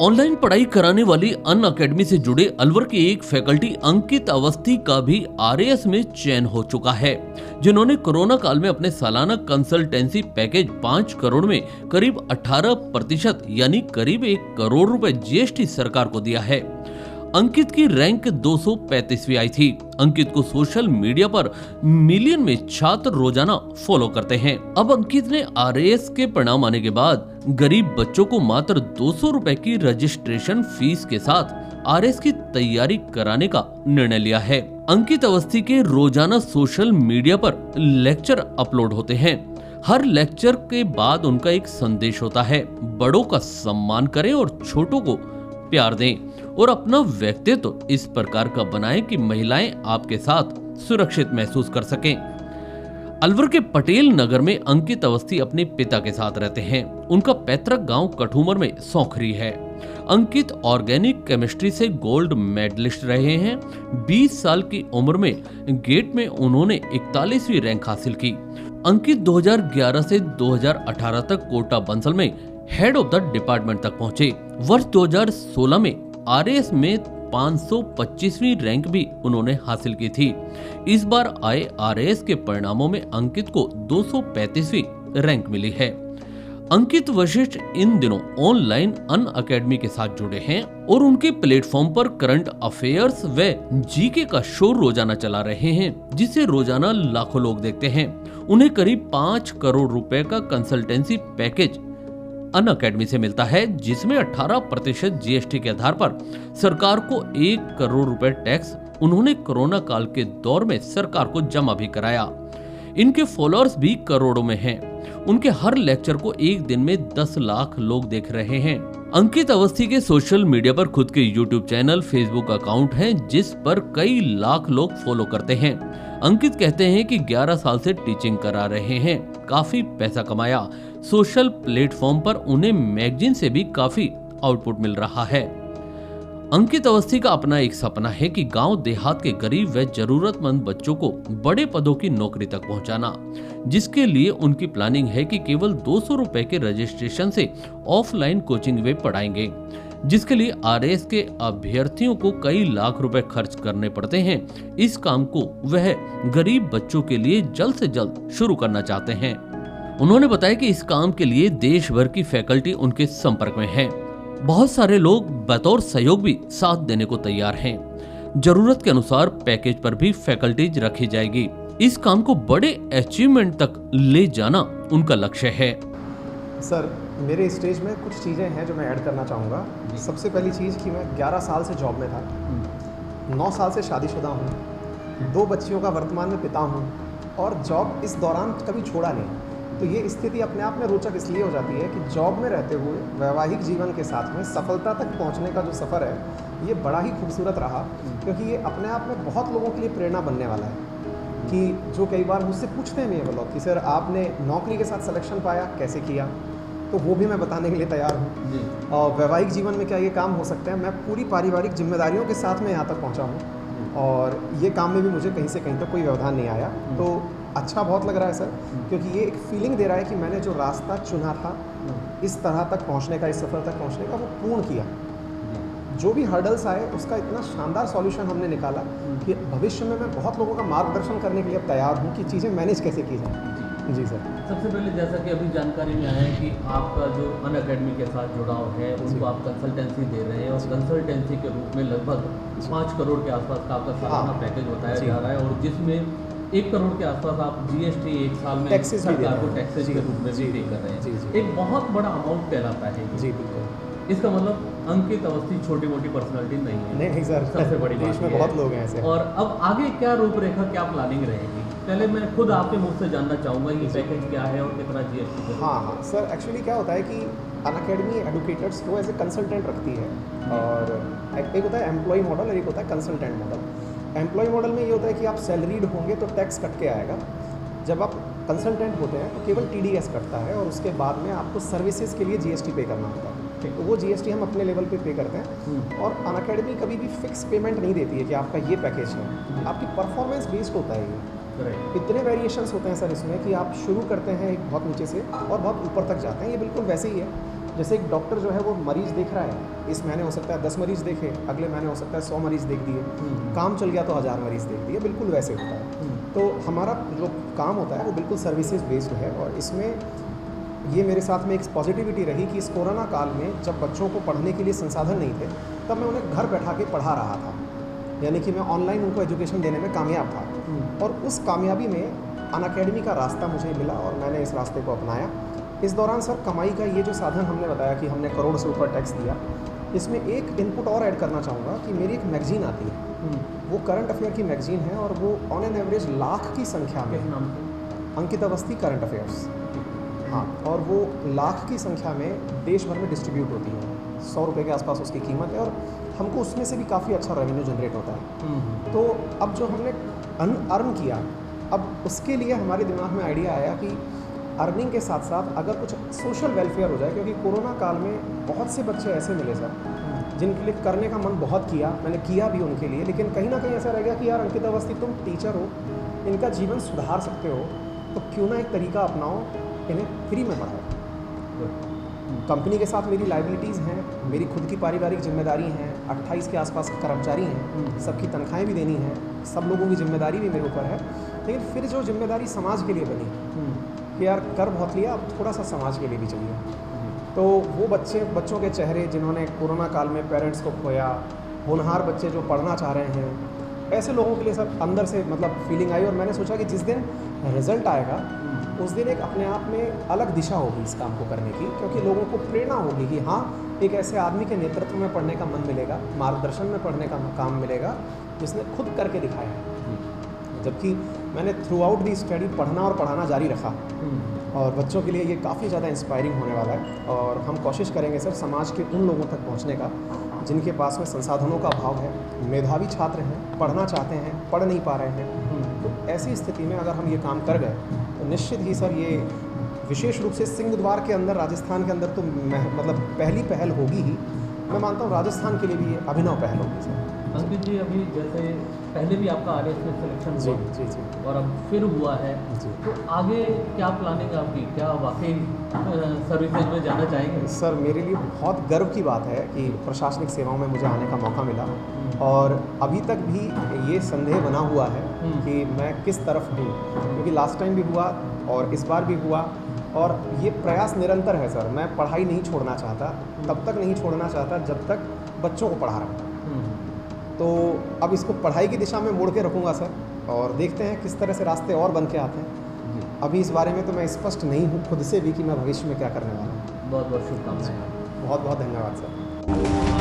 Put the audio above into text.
Online पढ़ाई कराने वाली अन अकेडमी से जुड़े अलवर के एक फैकल्टी अंकित अवस्थी का भी आरएएस में चयन हो चुका है, जिन्होंने कोरोना काल में अपने सालाना कंसल्टेंसी पैकेज 5 करोड़ में करीब 18% यानी करीब 1 करोड़ रुपए जीएसटी सरकार को दिया है। अंकित की रैंक 235वीं आई थी। अंकित को सोशल मीडिया पर मिलियन में छात्र रोजाना फॉलो करते हैं। अब अंकित ने आरएएस के परिणाम आने के बाद गरीब बच्चों को मात्र 200 रुपए की रजिस्ट्रेशन फीस के साथ आरएएस की तैयारी कराने का निर्णय लिया है। अंकित अवस्थी के रोजाना सोशल मीडिया पर लेक्चर अपलोड होते हैं। हर लेक्चर के बाद उनका एक संदेश होता है, बड़ों का सम्मान करें और छोटों को प्यार दें और अपना व्यक्तित्व इस प्रकार का बनाएं कि महिलाएं आपके साथ सुरक्षित महसूस कर सकें। अलवर के पटेल नगर में अंकित अवस्थी अपने पिता के साथ रहते हैं। उनका पैतृक गांव कठूमर में सौखरी है। अंकित ऑर्गेनिक केमिस्ट्री से गोल्ड मेडलिस्ट रहे हैं। 20 साल की उम्र में गेट में उन्होंने 41वीं रैंक हासिल की। अंकित 2011 से 2018 तक कोटा बंसल में हेड ऑफ द डिपार्टमेंट तक पहुंचे। वर्ष 2016 में आरएएस में 525वीं रैंक भी उन्होंने हासिल की थी। इस बार आए आरएएस के परिणामों में अंकित को 235वीं रैंक मिली है। अंकित वशिष्ठ इन दिनों ऑनलाइन अन अकेडमी के साथ जुड़े हैं और उनके प्लेटफॉर्म पर करंट अफेयर्स व जीके का शो रोजाना चला रहे हैं, जिसे रोजाना लाखों लोग देखते हैं। उन्हें करीब 5 करोड़ रुपए का कंसल्टेंसी पैकेज अन अकेडमी से मिलता है, जिसमें 18% जीएसटी के आधार पर सरकार को 1 करोड़ रुपए टैक्स उन्होंने कोरोना काल के दौर में सरकार को जमा भी कराया। इनके फॉलोअर्स भी करोड़ों में हैं। उनके हर लेक्चर को एक दिन में 10 लाख लोग देख रहे हैं। अंकित अवस्थी के सोशल मीडिया पर खुद के यूट्यूब चैनल, फेसबुक अकाउंट हैं, जिस पर कई लाख लोग फॉलो करते हैं। अंकित कहते हैं कि 11 साल से टीचिंग करा रहे हैं, काफी पैसा कमाया। सोशल प्लेटफॉर्म पर उन्हें मैगजीन से भी काफी आउटपुट मिल रहा है। अंकित अवस्थी का अपना एक सपना है कि गांव देहात के गरीब व जरूरतमंद बच्चों को बड़े पदों की नौकरी तक पहुंचाना, जिसके लिए उनकी प्लानिंग है कि केवल 200 रुपए के रजिस्ट्रेशन से ऑफलाइन कोचिंग वे पढ़ाएंगे, जिसके लिए आरएएस के अभ्यर्थियों को कई लाख रुपए खर्च करने पड़ते हैं। इस काम को वह गरीब बच्चों के लिए जल्द से जल्द शुरू करना चाहते हैं। उन्होंने बताया कि इस काम के लिए देश भर की फैकल्टी उनके संपर्क में है। बहुत सारे लोग बतौर सहयोग भी साथ देने को तैयार हैं। जरूरत के अनुसार पैकेज पर भी फैकल्टीज रखी जाएगी। इस काम को बड़े अचीवमेंट तक ले जाना उनका लक्ष्य है। सर, मेरे स्टेज में कुछ चीज़ें हैं जो मैं ऐड करना चाहूँगा। सबसे पहली चीज़ कि मैं 11 साल से जॉब में था, 9 साल से शादीशुदा हूँ, 2 बच्चियों का वर्तमान में पिता हूँ और जॉब इस दौरान कभी छोड़ा नहीं। तो ये स्थिति अपने आप में रोचक इसलिए हो जाती है कि जॉब में रहते हुए वैवाहिक जीवन के साथ में सफलता तक पहुंचने का जो सफ़र है, ये बड़ा ही खूबसूरत रहा, क्योंकि ये अपने आप में बहुत लोगों के लिए प्रेरणा बनने वाला है। कि जो कई बार मुझसे पूछते हैं ये लोग कि सर आपने नौकरी के साथ सिलेक्शन पाया, कैसे किया, तो वो भी मैं बताने के लिए तैयार हूँ। और वैवाहिक जीवन में क्या ये काम हो सकता है, मैं पूरी पारिवारिक जिम्मेदारियों के साथ में यहाँ तक पहुँचा हूँ और ये काम में भी मुझे कहीं से कहीं तक कोई व्यवधान नहीं आया। तो अच्छा बहुत लग रहा है सर, क्योंकि ये एक फीलिंग दे रहा है कि मैंने जो रास्ता चुना था इस तरह तक पहुंचने का, इस सफर तक पहुंचने का, वो पूर्ण किया। जो भी हर्डल्स आए उसका इतना शानदार सॉल्यूशन हमने निकाला कि भविष्य में मैं बहुत लोगों का मार्गदर्शन करने के लिए अब तैयार हूँ कि चीज़ें मैनेज कैसे की जाए। जी सर। सबसे पहले जैसा कि अभी जानकारी में आया है कि आपका जो अन अकेडमी के साथ जुड़ाव है, उनको आप कंसल्टेंसी दे रहे हैं और कंसल्टेंसी के रूप में लगभग 5 करोड़ के आसपास का आपका सालाना पैकेज बताया जा रहा है और जिसमें 1 करोड़ के आसपास आप जीएसटी एक साल में सरकार को टैक्सेस के रूप में भी पे कर रहे हैं। एक बहुत बड़ा अमाउंट कहलाता है। जी बिल्कुल। इसका मतलब अंकित अवस्थी छोटी मोटी पर्सनालिटी नहीं है। नहीं सर, सबसे बड़ी देश में बहुत लोग हैं ऐसे। और अब आगे क्या रूपरेखा, क्या प्लानिंग रहेगी? पहले मैं खुद आपके मुख से जानना चाहूँगा ये पैकेज क्या है और कितना जीएसटी। हाँ सर, एक्चुअली क्या होता है कि अन अकेडमी एडुकेटर्स को एज ए कंसल्टेंट रखती है और एक होता है एम्प्लॉय मॉडल और एक होता है कंसल्टेंट मॉडल। एम्प्लॉय मॉडल में ये होता है कि आप सैलरीड होंगे तो टैक्स कट के आएगा। जब आप कंसल्टेंट होते हैं तो केवल टीडीएस कटता है और उसके बाद में आपको सर्विसेज के लिए जीएसटी पे करना होता है। तो वो जीएसटी हम अपने लेवल पे करते हैं और अन अकेडमी कभी भी फिक्स पेमेंट नहीं देती है कि आपका ये पैकेज है। आपकी परफॉर्मेंस बेस्ड होता है ये। इतने वेरिएशंस होते हैं सर इसमें कि आप शुरू करते हैं एक बहुत नीचे से और बहुत ऊपर तक जाते हैं। ये बिल्कुल वैसे ही है जैसे एक डॉक्टर जो है वो मरीज देख रहा है, इस महीने हो सकता है 10 मरीज देखे, अगले महीने हो सकता है 100 मरीज देख दिए, काम चल गया तो 1000 मरीज देख दिए, बिल्कुल वैसे होता है। तो हमारा जो काम होता है वो बिल्कुल सर्विसेज बेस्ड है, और इसमें ये मेरे साथ में एक पॉजिटिविटी रही कि इस कोरोना काल में जब बच्चों को पढ़ने के लिए संसाधन नहीं थे, तब मैं उन्हें घर बैठा के पढ़ा रहा था, यानी कि मैं ऑनलाइन उनको एजुकेशन देने में कामयाब था। और उस कामयाबी में अनअकैडमी का रास्ता मुझे मिला और मैंने इस रास्ते को अपनाया। इस दौरान सर कमाई का ये जो साधन हमने बताया कि हमने करोड़ से ऊपर टैक्स दिया, इसमें एक इनपुट और ऐड करना चाहूँगा कि मेरी एक मैगजीन आती है, वो करंट अफेयर की मैगजीन है, और वो ऑन एन एवरेज लाख की संख्या में, अंकित अवस्थी करंट अफेयर्स, हाँ, और वो लाख की संख्या में देश भर में डिस्ट्रीब्यूट होती है। 100 रुपये के आसपास उसकी कीमत है, और हमको उसमें से भी काफ़ी अच्छा रेवेन्यू जनरेट होता है। तो अब जो हमने अर्न किया, अब उसके लिए हमारे दिमाग में आइडिया आया कि अर्निंग के साथ साथ अगर कुछ सोशल वेलफेयर हो जाए, क्योंकि कोरोना काल में बहुत से बच्चे ऐसे मिले सर जिनके लिए करने का मन बहुत किया, मैंने किया भी उनके लिए, लेकिन कहीं ना कहीं ऐसा रह गया कि यार अंकित अवस्थी तुम टीचर हो, इनका जीवन सुधार सकते हो, तो क्यों ना एक तरीका अपनाओ, इन्हें फ्री में पढ़ाओ। कंपनी के साथ मेरी लाइबिलिटीज़ हैं, मेरी खुद की पारिवारिक जिम्मेदारी हैं, 28 के आसपास कर्मचारी हैं, सबकी तनख्वाहें भी देनी हैं, सब लोगों की जिम्मेदारी भी मेरे ऊपर है। लेकिन फिर जो जिम्मेदारी समाज के लिए बनी कि यार कर बहुत लिया, अब थोड़ा सा समाज के लिए भी चाहिए। तो वो बच्चों के चेहरे जिन्होंने कोरोना काल में पेरेंट्स को खोया, होनहार बच्चे जो पढ़ना चाह रहे हैं, ऐसे लोगों के लिए सब अंदर से मतलब फीलिंग आई, और मैंने सोचा कि जिस दिन रिजल्ट आएगा उस दिन एक अपने आप में अलग दिशा होगी इस काम को करने की, क्योंकि लोगों को प्रेरणा होगी कि हाँ, एक ऐसे आदमी के नेतृत्व में पढ़ने का मन मिलेगा, मार्गदर्शन में पढ़ने का काम मिलेगा, जिसने खुद करके दिखाया है। जबकि मैंने थ्रू आउट दी स्टडी पढ़ना और पढ़ाना जारी रखा, और बच्चों के लिए ये काफ़ी ज़्यादा इंस्पायरिंग होने वाला है। और हम कोशिश करेंगे सर समाज के उन लोगों तक पहुंचने का जिनके पास में संसाधनों का अभाव है, मेधावी छात्र हैं, पढ़ना चाहते हैं, पढ़ नहीं पा रहे हैं। तो ऐसी स्थिति में अगर हम ये काम कर गए तो निश्चित ही सर ये विशेष रूप से सिंहद्वार के अंदर, राजस्थान के अंदर तो मतलब पहली पहल होगी ही। मैं मानता हूँ राजस्थान के लिए भी ये अभिनव पहल होगी सर। अंकित जी, अभी जैसे पहले भी आपका आरएएस में सिलेक्शन जी हुआ जी जी और अब फिर हुआ है, जी। तो आगे क्या प्लानिंग आपकी, क्या वाकई सर्विसेज में जाना चाहेंगे? सर मेरे लिए बहुत गर्व की बात है कि प्रशासनिक सेवाओं में मुझे आने का मौका मिला, और अभी तक भी ये संदेह बना हुआ है कि मैं किस तरफ हूँ, क्योंकि लास्ट टाइम भी हुआ और इस बार भी हुआ, और ये प्रयास निरंतर है सर। मैं पढ़ाई नहीं छोड़ना चाहता, तब तक नहीं छोड़ना चाहता जब तक बच्चों को पढ़ा रहा हूँ। तो अब इसको पढ़ाई की दिशा में मोड़ के रखूँगा सर, और देखते हैं किस तरह से रास्ते और बन के आते हैं। अभी इस बारे में तो मैं स्पष्ट नहीं हूँ खुद से भी कि मैं भविष्य में क्या करने वाला हूँ। बहुत बहुत शुभकामनाएं। बहुत बहुत धन्यवाद सर।